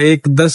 1:10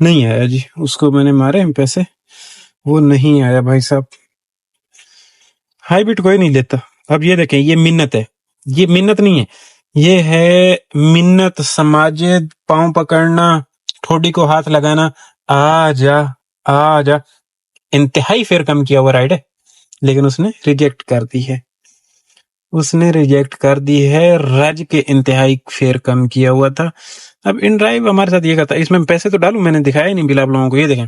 نہیں آیا جی، اس کو میں نے مارے ہیں پیسے، وہ نہیں آیا بھائی صاحب، ہائی بٹ کوئی نہیں لیتا۔ اب یہ دیکھیں، یہ منت ہے، یہ منت نہیں ہے، یہ ہے منت سماجد، پاؤں پکڑنا، ٹھوڈی کو ہاتھ لگانا، آ جا آ جا، انتہائی فیر کم کیا ہوا رائڈ ہے، لیکن اس نے ریجیکٹ کر دی ہے، اس نے ریجیکٹ کر دی ہے، رج کے انتہائی فیر کم کیا ہوا تھا۔ اب ان ڈرائیو ہمارے ساتھ یہ کرتا ہے، اس میں پیسے تو ڈالوں، میں نے دکھایا نہیں بل آپ لوگوں کو، یہ دیکھیں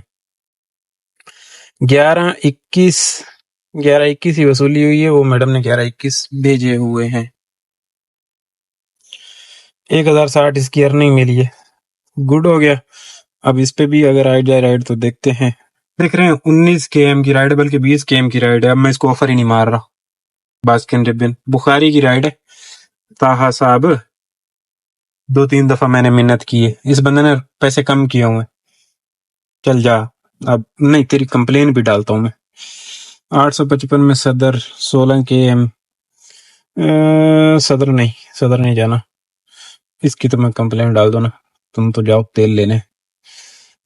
11:21 ہی وصولی ہوئی ہے، وہ میڈم نے 11:21 بھیجے ہوئے ہیں، 1060 اس کی ارننگ ملی ہے، گڈ ہو گیا۔ اب اس پہ بھی اگر آ جائے رائڈ تو دیکھتے ہیں، دیکھ رہے ہیں 19 کے ایم کی رائڈ ہے، بلکہ 20 کے ایم کی رائڈ ہے، اب میں اس کو آفر ہی نہیں مار رہا۔ باسکن ربن بخاری کی رائڈ ہے، طاہا صاحب 2-3 دفعہ میں نے منت کی ہے، اس بندے نے پیسے کم کیے ہوئے، چل جا، اب نہیں تیری کمپلین بھی ڈالتا ہوں میں۔ 855 میں صدر 16 کے ایم، صدر نہیں جانا، اس کی تو میں کمپلین ڈال دوں نا، تم تو جاؤ تیل لینے۔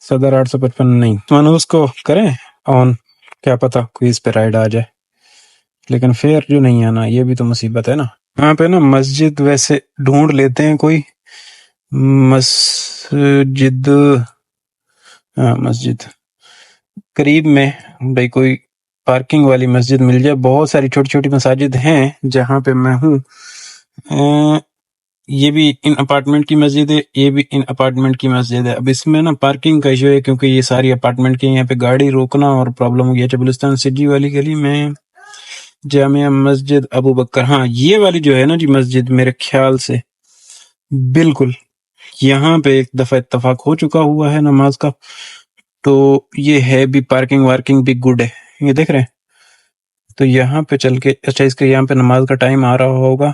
صدر 855 نہیں، منوز کو کریں آن، کیا پتا کوئی اس پہ رائڈ آ جائے، لیکن پھر جو نہیں آنا یہ بھی تو مصیبت ہے نا۔ وہاں پہ نا مسجد ویسے ڈھونڈ لیتے ہیں کوئی مسجد، ہاں مسجد قریب میں، بھائی کوئی پارکنگ والی مسجد مل جائے، بہت ساری چھوٹی چھوٹی مساجد ہیں جہاں پہ میں ہوں، یہ بھی ان اپارٹمنٹ کی مسجد ہے، یہ بھی ان اپارٹمنٹ کی مسجد ہے۔ اب اس میں نا پارکنگ کا ایشو ہے، کیونکہ یہ ساری اپارٹمنٹ کے یہاں پہ گاڑی روکنا اور پرابلم ہو گیا۔ چبلستان سٹی والی گلی میں جامعہ مسجد ابو بکر، ہاں یہ والی جو ہے نا جی مسجد، میرے خیال سے بالکل یہاں پہ ایک دفعہ اتفاق ہو چکا ہوا ہے نماز کا، تو یہ ہے بھی پارکنگ وارکنگ بھی گڈ ہے، یہ دیکھ رہے ہیں، تو یہاں پہ چل کے، اچھا اس کے یہاں پہ نماز کا ٹائم آ رہا ہوگا،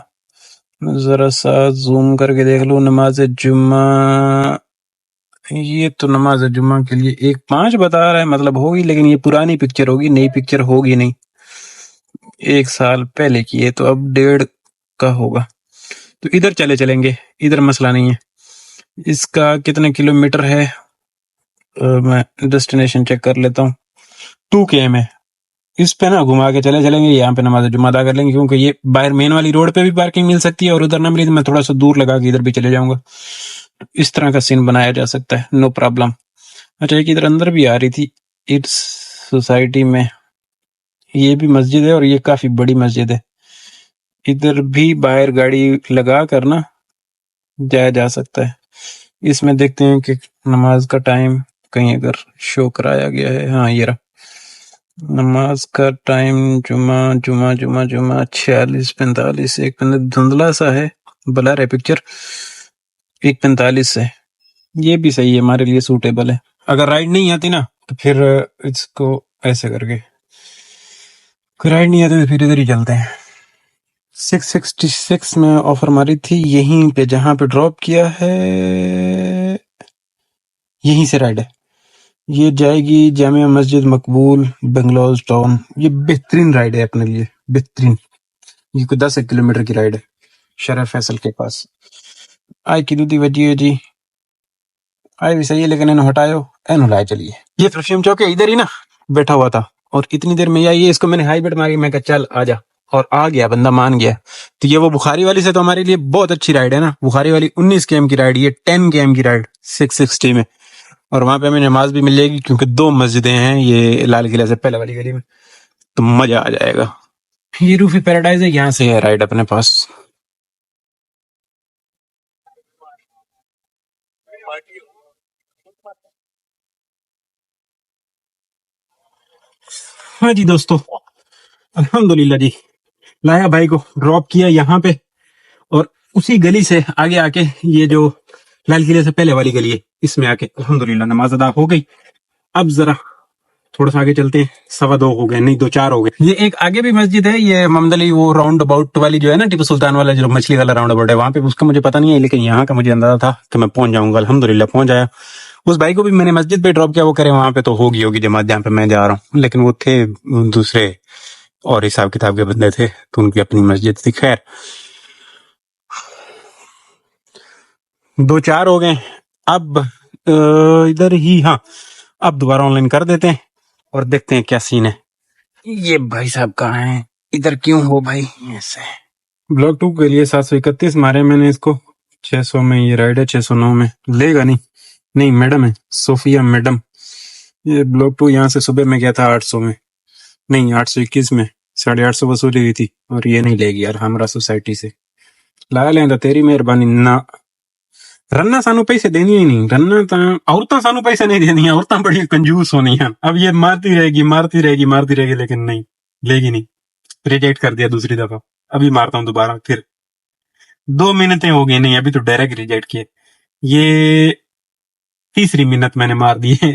ذرا سا زوم کر کے دیکھ لو، نماز جمعہ، یہ تو نماز جمعہ کے لیے 1:05 بتا رہا ہے، مطلب ہوگی، لیکن یہ پرانی پکچر ہوگی، نئی پکچر ہوگی نہیں، 1 سال پہلے کی ہے، تو اب 1:30 کا ہوگا، تو ادھر چلیں گے، ادھر مسئلہ نہیں ہے۔ اس کا کتنے کلومیٹر ہے، میں ڈیسٹینیشن چیک کر لیتا ہوں، 2 km ہے، اس پہ نا گھما کے چلیں گے، یہاں پہ نماز جمعہ ادا کر لیں گے، کیونکہ یہ باہر مین والی روڈ پہ بھی پارکنگ مل سکتی ہے، اور ادھر نہ ملی تو میں تھوڑا سا دور لگا کے ادھر بھی چلے جاؤں گا، اس طرح کا سین بنایا جا سکتا ہے، نو پرابلم۔ اچھا ایک ادھر اندر بھی آ رہی تھی اٹس سوسائٹی میں، یہ بھی مسجد ہے اور یہ کافی بڑی مسجد ہے، ادھر بھی باہر گاڑی لگا کر نا جایا جا سکتا ہے۔ اس میں دیکھتے ہیں کہ نماز کا ٹائم کہیں اگر شو کرایا گیا ہے، ہاں یہ رہا نماز کا ٹائم، جمعہ 46:45، ایک منٹ دھندلا سا ہے، بلر ہے پکچر، 1:45 ہے، یہ بھی صحیح ہے، ہمارے لیے سوٹیبل ہے۔ اگر رائڈ نہیں آتی نا تو پھر اس کو ایسے کر کے، رائڈ نہیں آتی تو پھر ادھر ہی چلتے ہیں۔ 666 میں آفر ماری تھی، یہیں پہ جہاں پہ ڈراپ کیا ہے یہیں سے رائڈ ہے، یہ جائے گی جامعہ مسجد مقبول بنگلوز ٹاؤن، یہ بہترین رائڈ ہے اپنے لیے، بہترین، یہ کوئی 10 کلومیٹر کی رائڈ ہے، شرف فیصل کے پاس۔ آئی کی دودھی وجی ہے جی، آئی بھی صحیح ہے، لیکن انہوں ہٹایو، اینو لائے چلیے، یہ پرفیوم چوک ہے، ادھر ہی نا بیٹھا ہوا تھا، اور اتنی دیر میں آئی، اس کو میں نے ہائی بیٹ ماری، میں کہا چل آ جا، اور آ گیا، بندہ مان گیا۔ تو یہ وہ بخاری والی سے تو ہمارے لیے بہت اچھی رائڈ ہے نا، بخاری والی 19 کے ایم کی رائڈ، یہ 10 کے ایم کی رائڈ 660 میں، اور وہاں پہ ہمیں نماز بھی مل جائے گی، کیونکہ 2 مسجدیں ہیں یہ لال قلعہ سے پہلے والی گلی میں، تو مزہ آ جائے گا۔ یہ روفی پیراڈائز ہے، یہاں سے ہے رائڈ اپنے پاس۔ ہاں جی دوستو، الحمدللہ جی، لایا بھائی کو ڈراپ کیا یہاں پہ، اور اسی گلی سے آگے آ کے، یہ جو لال قلعے سے پہلے والی گلی ہے، اس میں آ کے الحمدللہ نماز ادا ہو گئی۔ اب ذرا تھوڑا سا آگے چلتے ہیں، 2:15 ہو گئے، نہیں 2:04 ہو گئے۔ یہ ایک آگے بھی مسجد ہے، یہ محمد علی وہ راؤنڈ اباؤٹ والی جو ہے نا، ٹیپو سلطان والا جو مچھلی والا راؤنڈ اباؤٹ ہے، وہاں پہ اس کا مجھے پتہ نہیں ہے، لیکن یہاں کا مجھے اندازہ تھا کہ میں پہنچ جاؤں گا، الحمدللہ پہنچ آیا۔ اس بھائی کو بھی میں نے مسجد پہ ڈراپ کیا، وہ کرے وہاں پہ تو ہوگی جماعت جہاں پہ میں جا رہا ہوں، لیکن وہ تھے دوسرے اور حساب کتاب کے بندے تھے، تو ان کی اپنی مسجد تھی۔ خیر 2:04 ہو گئے، اب ادھر ہی. ہاں اب دوبارہ آن لائن کر دیتے ہیں اور دیکھتے ہیں کیا سین ہے. یہ بھائی صاحب کہاں ہیں؟ ادھر کیوں ہو بھائی ایسے؟ بلاک 2 کے لیے 731 مارے میں نے اس کو. 600 میں یہ رائڈ ہے, 609 میں لے گا نہیں میڈم ہے صوفیہ میڈم. یہ بلاک 2 یہاں سے صبح میں گیا تھا 800 میں, نہیں 821 میں 850 وصولی ہوئی تھی, اور یہ نہیں لے گی یار ہمارا سوسائٹی سے. لا لیں تو تیری مہربانی. نہ رنا سانو پیسے دینی ہی نہیں, رنا تا عورتاں سانو پیسے نہیں دینی, عورتاں بڑی کنجوس ہونی ہیں. اب یہ مارتی رہے گی لیکن نہیں لے گی نہیں. ریجیکٹ کر دیا دوسری دفعہ, ابھی مارتا ہوں دوبارہ. پھر 2 منتیں ہو گئی, نہیں ابھی تو ڈائریکٹ ریجیکٹ کیے. یہ تیسری منت میں نے مار دی ہے,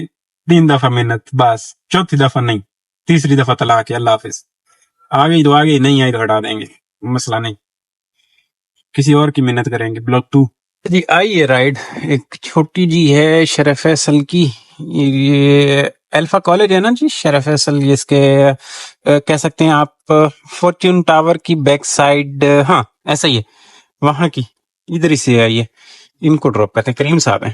3 دفعہ منت بس, چوتھی دفعہ نہیں, تیسری دفعہ طلاق ہے. اللہ حافظ. آ گئی تو آ گئی, نہیں آئی تو ہٹا دیں گے, مسئلہ نہیں, کسی اور کی منت کریں گے. بلاک 2 جی آئیے رائڈ ایک چھوٹی جی ہے شرف فیصل کی. یہ الفا کالج ہے نا جی, شرف فیصل, یہ اس کے کہہ سکتے ہیں آپ فورچون ٹاور کی بیک سائیڈ, ہاں ایسا ہی ہے وہاں کی. ادھر ہی سے آئیے, ان کو ڈراپ کرتے ہیں, کریم صاحب ہیں.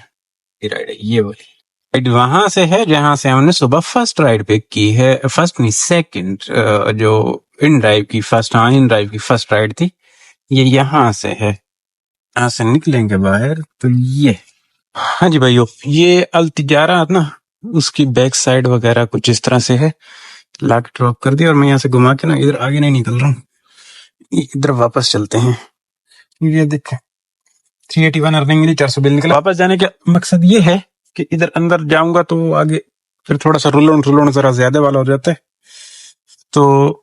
یہ رائڈ ہے یہ والی رائڈ وہاں سے ہے جہاں سے ہم نے صبح فرسٹ رائڈ پک کی ہے, فرسٹ نہیں سیکنڈ, جو ان ڈرائیو کی فرسٹ, ہاں ان ڈرائیو کی فرسٹ رائڈ تھی. یہ یہاں سے ہے, یہاں سے نکلیں گے باہر تو یہ, ہاں جی بھائیو, یہ التجارہ نا اس کی بیک سائڈ وغیرہ کچھ اس طرح سے ہے. لا کے ڈراپ کر دیا, اور میں یہاں سے گھما کے نا ادھر آگے نہیں نکل رہا ہوں, ادھر واپس چلتے ہیں. یہ دیکھیں 381 ارننگ ملی, 400 بل نکلا. واپس جانے کا مقصد یہ ہے کہ ادھر اندر جاؤں گا تو آگے پھر تھوڑا سا رولون ذرا زیادہ والا ہو جاتا ہے. تو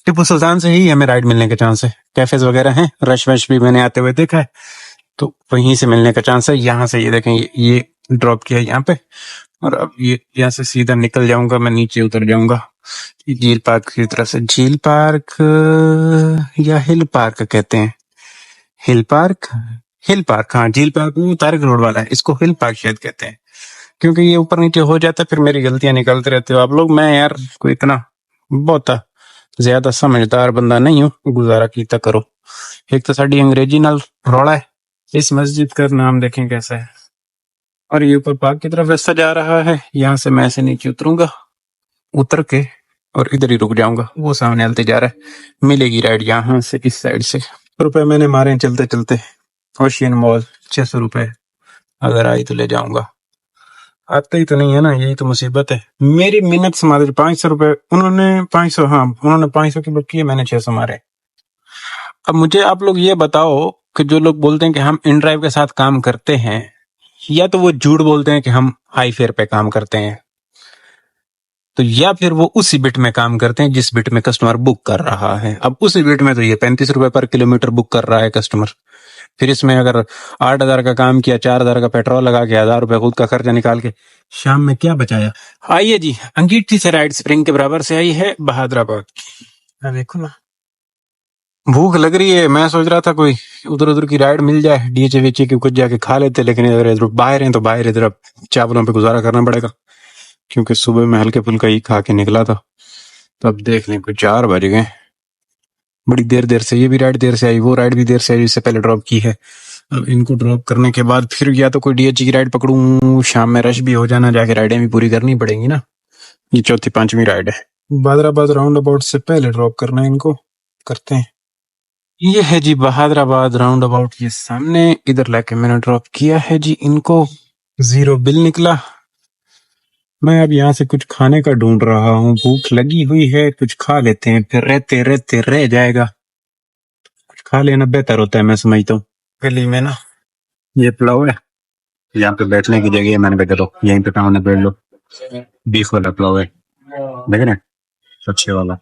ٹیپو سلطان سے ہی ہمیں رائڈ ملنے کے چانس ہے. کیفیز وغیرہ ہیں, رش وش بھی میں نے آتے ہوئے دیکھا ہے, تو وہیں سے ملنے کا چانس ہے. یہاں سے یہ دیکھیں یہ ڈراپ کیا یہاں پہ, اور اب یہ یہاں سے سیدھا نکل جاؤں گا, میں نیچے اتر جاؤں گا جھیل پارک کی طرف سے. جھیل پارک یا ہل پارک کہتے ہیں, ہل پارک ہاں جھیل پارک وہ طارق روڈ والا ہے, اس کو ہل پارک شاید کہتے ہیں, کیونکہ یہ اوپر نیچے ہو جاتا ہے, پھر میری غلطیاں نکلتے رہتے ہو آپ لوگ. میں یار کوئی اتنا بہت زیادہ سمجھدار بندہ نہیں ہوں, گزارا کیتا کرو. ایک تو ساڈی انگریزی نال روڑا ہے. اس مسجد کا نام دیکھیں کیسا ہے, اور یہ اوپر پارک کی طرف راستہ جا رہا ہے. یہاں سے میں ایسے نیچے اتروں گا, اتر کے اور ادھر ہی رک جاؤں گا. وہ سامنے التے جا رہا ہے, ملے گی رائڈ یہاں سے اس سائڈ سے. روپے میں نے مارے ہیں چلتے چلتے. اوشین مال 600 روپے, اگر آئی تو لے جاؤں گا. آتے ہی تو نہیں ہے نا, یہی تو مصیبت ہے. میری منت سے مارے 500 روپے, انہوں نے 500, ہاں انہوں نے 500 کی بک کی ہے, میں نے 600 مارے. اب مجھے آپ لوگ یہ بتاؤ کہ جو لوگ بولتے ہیں کہ ہم ان ڈرائیو کے ساتھ کام کرتے ہیں, یا تو وہ جھوٹ بولتے ہیں کہ ہم ہائی فیئر پہ کام کرتے ہیں, تو یا پھر وہ اسی بٹ میں کام کرتے ہیں جس بٹ میں کسٹمر بک کر رہا ہے. اب اسی بٹ میں تو یہ 35 روپے پر کلومیٹر بک کر رہا ہے کسٹمر. پھر اس میں اگر 8,000 کا کام کیا, 4,000 کا پیٹرول لگا کے, 1,000 روپے خود کا خرچہ نکال کے, شام میں کیا بچایا. آئیے جی, انگیٹھی سے رائڈ سپرنگ کے برابر سے آئی ہے بہادر آباد. دیکھو نا بھوک لگ رہی ہے, میں سوچ رہا تھا کوئی ادھر کی رائڈ مل جائے, ڈی ایچ ویچے کی کچھ جا کے کھا لیتے, لیکن ادھر باہر ہیں تو باہر ادھر اب چاولوں پہ گزارا کرنا پڑے گا, کیونکہ صبح میں ہلکے پھلکا ہی کھا کے نکلا تھا. تو اب دیکھ لیں, کوئی 4 بج گئے. بڑی دیر سے, یہ بھی رائڈ دیر سے آئی, وہ رائڈ بھی دیر سے آئی, اس سے پہلے ڈراپ کی ہے. اب ان کو ڈراپ کرنے کے بعد پھر یا تو کوئی ڈی ایچ کی رائڈ پکڑوں, شام میں رش بھی ہو جانا, جا کے رائڈیں بھی پوری کرنی پڑیں گی نا. یہ 4تھی 5ویں رائڈ ہے. بہادر آباد راؤنڈ اباؤٹ سے پہلے ڈراپ کرنا ہے ان کو, کرتے ہیں. یہ ہے جی بہادر آباد راؤنڈ اباؤٹ, یہ سامنے. ادھر لا کے میں نے ڈراپ کیا ہے جی ان کو, 0 بل نکلا. میں اب یہاں سے کچھ کھانے کا ڈھونڈ رہا ہوں, بھوک لگی ہوئی ہے, کچھ کھا لیتے ہیں, پھر رہتے رہ جائے گا. کچھ کھا لینا بہتر ہوتا ہے میں سمجھتا ہوں. گلی میں نا یہ پلاؤ ہے, یہاں پہ بیٹھنے کی جگہ ہے, میں نے کہا چلو یہیں پہ کام بیٹھ لو. بیف والا پلاؤ ہے, دیکھ رہے اچھے والا.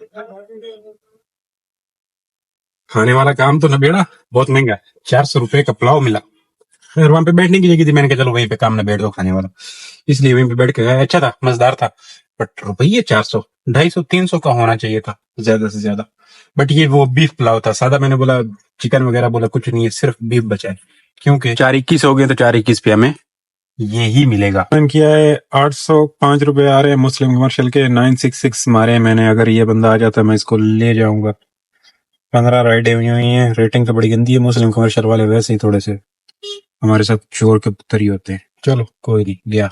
کھانے والا کام تو نہ بیڑا, بہت مہنگا, 400 روپے کا پلاؤ ملا. پھر وہاں پہ بیٹھنے کی جگہ تھی, میں نے کہا چلو وہیں پہ کام نہ بیٹھ دو کھانے والا, اس لیے وہیں پہ بیٹھ کے گیا. اچھا تھا, مزدار تھا, بٹ روپیے 400, 250 300 کا ہونا چاہیے تھا زیادہ سے زیادہ. بٹ یہ وہ بیف پلاؤ تھا سادہ. میں نے بولا چکن وغیرہ, بولا کچھ نہیں ہے, صرف بیف بچا ہے, کیونکہ 421 ہو گئے تو 421 پہ ہمیں یہی ملے گا. کیا ہے 805 روپے آ رہے ہیں مسلم کمرشل کے, 966 مارے میں نے. اگر یہ بندہ آ جاتا میں اس کو لے جاؤں گا. 15 رائڈیں ہوئی ہیں, ریٹنگ تو بڑی گندی ہے مسلم کمرشل والے, ویسے ہی تھوڑے سے ہمارے ساتھ چور کے پتر ہی ہوتے ہیں. چلو کوئی نہیں, گیا.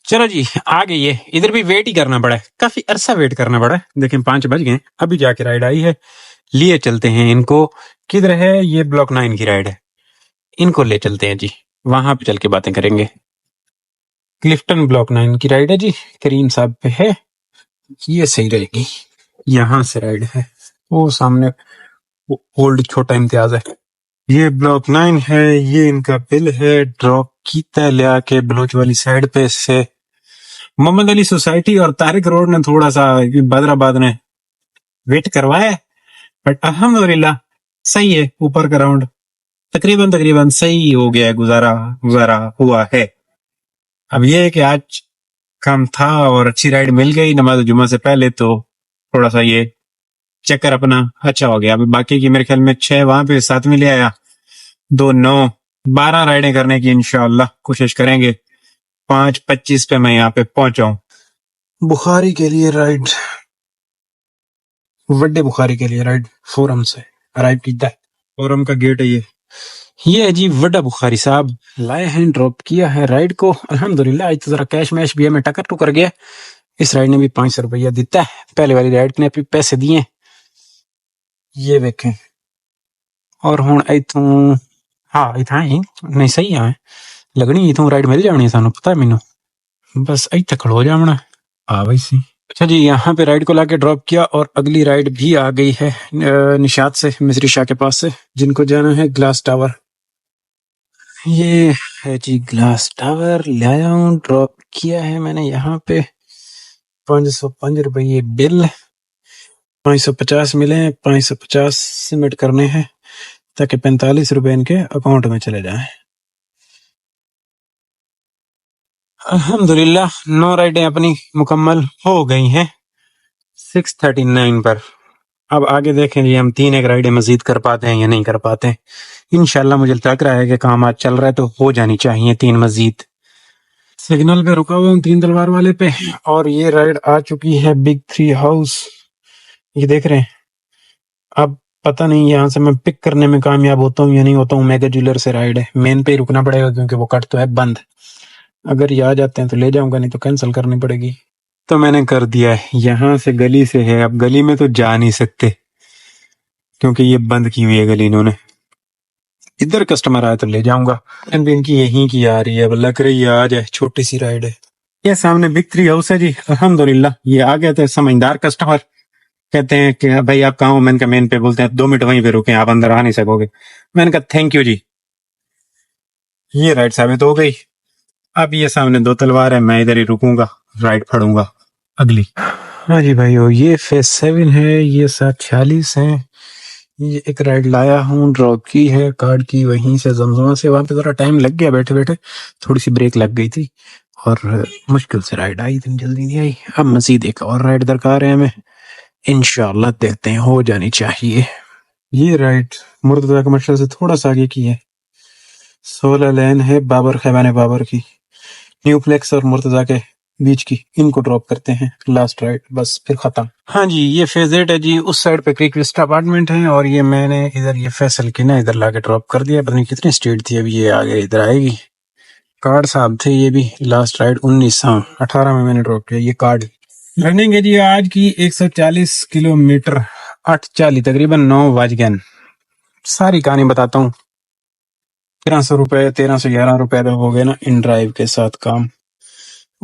چلو جی آ گئی ہے. ادھر بھی ویٹ ہی کرنا پڑا ہے, کافی عرصہ ویٹ کرنا پڑا ہے. دیکھیں 5 بج گئے, ابھی جا کے رائڈ آئی ہے. لیے چلتے ہیں ان کو. کدھر ہے یہ؟ بلاک 9 کی رائڈ ہے, ان کو لے چلتے ہیں جی. وہاں پہ چل کے باتیں کریں گے. کلفٹن بلاک 9 کی رائڈ ہے جی, کریم صاحب پہ ہے. یہ صحیح رہے گی. یہاں سے رائڈ ہے, وہ سامنے اولڈ چھوٹا امتیاز ہے. یہ بلاک 9 ہے, یہ ان کا بل ہے. ڈراپ کیتا لیا کے بلوچ والی سائڈ پہ سے محمد علی سوسائٹی اور طارق روڈ نے تھوڑا سا بدر آباد نے ویٹ کروایا, بٹ الحمدللہ صحیح ہے. اوپر کا راؤنڈ تقریباً صحیح ہو گیا ہے, گزارا ہوا ہے. اب یہ ہے کہ آج کام تھا اور اچھی رائڈ مل گئی نماز جمعہ سے پہلے, تو تھوڑا سا یہ چکر اپنا اچھا ہو گیا. ابھی باقی کی میرے خیال میں 6 وہاں پہ 7 میں لے آیا, 2 9 12 رائڈیں کرنے کی انشاءاللہ کوشش کریں گے. 5:25 پہ میں یہاں پہ پہنچاؤں. بخاری کے لیے رائڈ, وڈے بخاری کے لیے رائڈ فورم سے ارائیو کیتا ہے. فورم کا گیٹ ہے یہ ہے جی. وڈا بخاری صاحب لائے ہیں, ڈراپ کیا ہے رائڈ کو الحمدللہ. آج تو ذرا کیش میش بھی ہمیں ٹکر گیا. اس رائڈ نے بھی 500 روپیہ دیتا ہے, پہلے والی رائڈ نے بھی پیسے دیے, یہ دیکھیں. اور ہوں ایتھوں ہاں ایتھاں ہی نہیں صحیح ہے لگنی, ایتھوں رائڈ مل جانی سانو پتہ ہے مینوں, بس ایتھے کھڑو جاونا. بھائی سی اچھا جی, یہاں پہ رائڈ کو لا کے ڈراپ کیا اور اگلی رائڈ بھی آ گئی ہے نشاط سے, مصری شاہ کے پاس سے, جن کو جانا ہے گلاس ٹاور. یہ ہے جی گلاس ٹاور, لایا ہوں, ڈراپ کیا ہے میں نے یہاں پہ. 505 روپیے بل, 550 ملے ہیں. 550 سبمٹ کرنے ہیں تاکہ 45 روپے ان کے اکاؤنٹ میں چلے جائیں. الحمدللہ 9 رائڈیں اپنی مکمل ہو گئی ہیں 639 پر. اب آگے دیکھیں جی ہم 3 ایک رائڈیں مزید کر پاتے ہیں یا نہیں کر پاتے ہیں. انشاءاللہ مجھے لگ رہا ہے کہ کام آج چل رہا ہے تو ہو جانی چاہیے 3 مزید. سگنل پہ رکا ہوا ہوں 3 تلوار والے پہ, اور یہ رائڈ آ چکی ہے بگ 3 ہاؤس. یہ دیکھ رہے ہیں. اب پتہ نہیں یہاں سے میں پک کرنے میں کامیاب ہوتا ہوں یا نہیں ہوتا ہوں. میگا جولر سے رائڈ ہے, مین پہ ہی رکنا پڑے گا کیونکہ وہ کٹ تو ہے بند. اگر یہ آ جاتے ہیں تو لے جاؤں گا, نہیں تو کینسل کرنی پڑے گی. تو میں نے کر دیا ہے, یہاں سے گلی سے ہے. اب گلی میں تو جا نہیں سکتے کیونکہ یہ بند کی ہوئی ہے گلی انہوں نے. ادھر کسٹمر آئے تو لے جاؤں گا. ان کی یہیں کی آ رہی ہے, اب لگ رہی ہے آ جائے. چھوٹی سی رائڈ ہے. یہ سامنے بگ 3 ہاؤس ہے جی. الحمدللہ یہ آ گئے تھے سمجھدار کسٹمر. کہتے ہیں کہ بھائی آپ کہاں ہو؟ میں نے کہا مین پہ. بولتے ہیں 2 منٹ وہیں پہ رکیں, آپ اندر آ نہیں سکو گے. میں نے کہا تھینک یو جی. یہ رائڈ ثابت ہو گئی. اب یہ سامنے 2 تلوار ہے, میں ادھر ہی رکوں گا, رائڈ پھڑوں گا اگلی. ہاں جی بھائیو, یہ فیس 7 ہے, یہ 746 ہیں. یہ ایک رائڈ لایا ہوں, ڈراپ کی ہے کارڈ کی وہیں سے زمزمہ سے. وہاں پہ ذرا ٹائم لگ گیا بیٹھے بیٹھے, تھوڑی سی بریک لگ گئی تھی اور مشکل سے رائڈ آئی, اتنی جلدی نہیں آئی. اب مزید ایک اور رائڈ درکار ہے ہمیں, انشاءاللہ دیکھتے ہیں, ہو جانی چاہیے. یہ رائڈ مرتضیٰ کمرشل سے تھوڑا سا آگے کی ہے. 16 لین ہے بابر خیبان بابر کی, نیو فلیکس اور مرتضیٰ کے بیچ کی. ان کو ڈراپ کرتے ہیں, لاسٹ رائڈ, بس پھر ختم. ہاں جی, یہ فیز 8 ہے جی. اس سائڈ پہ کریک وسٹا اپارٹمنٹ ہیں, اور یہ میں نے ادھر یہ فیصل کی نا ادھر لا کے ڈراپ کر دیا. پتہ نہیں کتنی اسٹیٹ تھی, اب یہ آگے ادھر آئے گی. کارڈ صاحب تھے یہ بھی. لاسٹ رائڈ 18 میں نے ڈراپ کیا. یہ کارڈ رننگ ہے جی آج کی 140 کلومیٹر 8:40 تقریباً 9 بج گئے. ساری کہانی بتاتا ہوں. 1300 روپے 1311 روپے تو ہو گئے نا ان ڈرائیو کے ساتھ کام.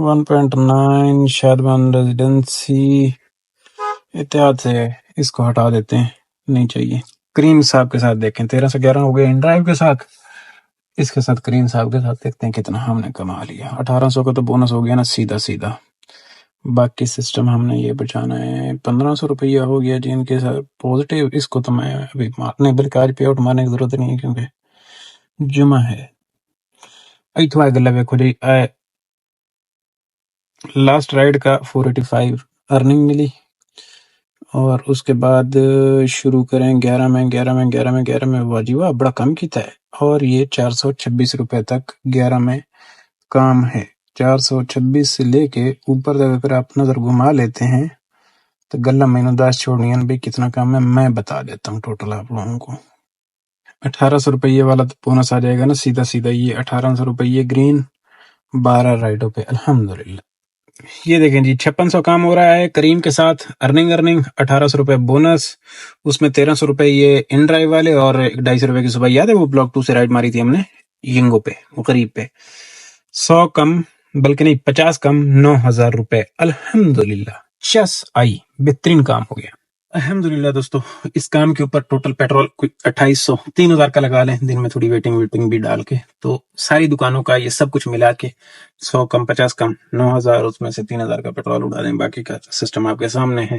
1.9 شادمان ریزیڈنسی اتحاد سے, اس کو ہٹا دیتے ہیں, نہیں چاہیے. کریم صاحب کے ساتھ دیکھیں 1311 ہو گئے ان ڈرائیو کے ساتھ. اس کے ساتھ کریم صاحب کے ساتھ دیکھتے ہیں کتنا ہم نے کما لیا. 1800 کا تو بونس ہو گیا نا سیدھا. باقی سسٹم ہم نے یہ بچانا ہے. 1500 روپیہ ہو گیا جی ان کے ساتھ پوزیٹیو. اس کو تو میں ابھی مارنے بلکہ آج پے آؤٹ مارنے کی ضرورت نہیں ہے کیونکہ جمعہ ہے. ایتھوا گلا ویکھو جی, لاسٹ رائڈ کا 485 ارننگ ملی, اور اس کے بعد شروع کریں 11 میں. واجی واہ, بڑا کم کیتا ہے. اور یہ 426 روپے تک 11 میں کام ہے. 426 سے لے کے اوپر تک اگر آپ نظر گھما لیتے ہیں تو گلہ مہینہ 10 چھوڑنی ہے. بھائی کتنا کام ہے میں بتا دیتا ہوں ٹوٹل آپ لوگوں کو. 1800 روپیے والا تو بونس آ جائے گا نا سیدھا سیدھا. یہ 1800 روپیے گرین 12 رائڈوں پہ الحمدللہ. یہ دیکھیں جی 5600 کام ہو رہا ہے کریم کے ساتھ. ارننگ 1800 روپے بونس، اس میں 1300 روپے یہ ان ڈرائیو والے اور 250 روپے کی صبح یاد ہے وہ بلاک 2 سے رائڈ ماری تھی ہم نے ینگو پہ غریب پہ. 100 کم بلکہ نہیں 50 کم 9000 روپے الحمدللہ. چس آئی بہترین کام ہو گیا الحمدللہ. دوستو اس کام کے اوپر ٹوٹل پیٹرول کوئی 2800 3000 کا لگا لیں دن میں تھوڑی ویٹنگ بھی ڈال کے، تو ساری دکانوں کا یہ سب کچھ ملا کے 100 کم 50 کم 9000، اس میں سے 3000 کا پیٹرول اڑا دیں. باقی کا سسٹم آپ کے سامنے ہے.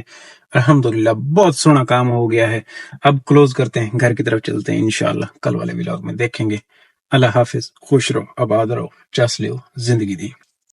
الحمدللہ بہت سونا کام ہو گیا ہے. اب کلوز کرتے ہیں، گھر کی طرف چلتے ہیں. انشاءاللہ کل والے ولاگ میں دیکھیں گے. اللہ حافظ. خوش رہو، آباد رہو، چس لیو، زندگی دی.